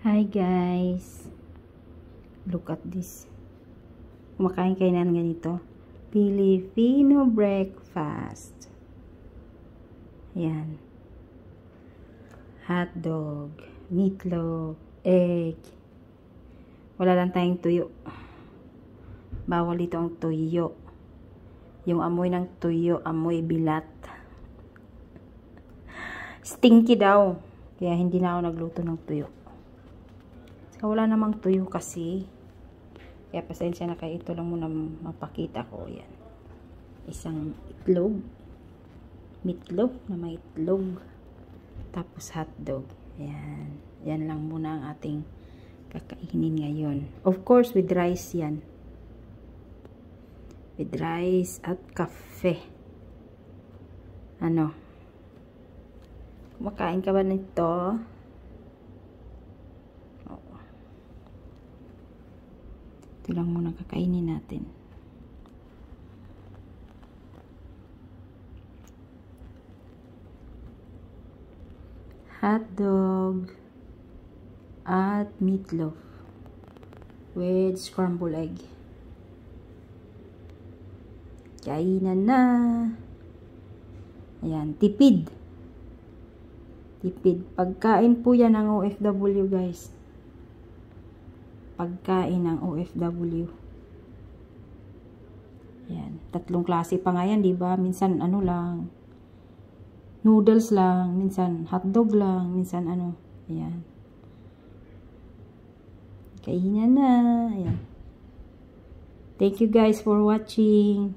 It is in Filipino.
Hi guys, look at this. Kumakain kayo ng ganito, Filipino breakfast. Ayan, hotdog, meatloaf, egg. Wala lang tayong tuyo. Bawal dito ang tuyo. Yung amoy ng tuyo, amoy bilat. Stinky daw. Kaya hindi na ako nagluto ng tuyo. So, wala namang tuyo kasi. Kaya pasensya na kayo. Ito lang muna mapakita ko. Yan. Isang itlog. Meatloaf na may itlog. Tapos hotdog. Yan. Yan lang muna ang ating kakainin ngayon. Of course, with rice yan. With rice at kafe. Ano? Kumakain ka ba nito? Oo. Ito lang muna kakainin natin. Hotdog at meatloaf with scrambled egg. Kainan na. Ayan, tipid. Tipid. Pagkain po yan ng OFW, guys. Pagkain ng OFW. Ayan. Tatlong klase pa nga yan, diba? Minsan, ano lang. Noodles lang. Minsan, hotdog lang. Minsan, ano. Ayan. Kainan na. Ayan. Thank you guys for watching.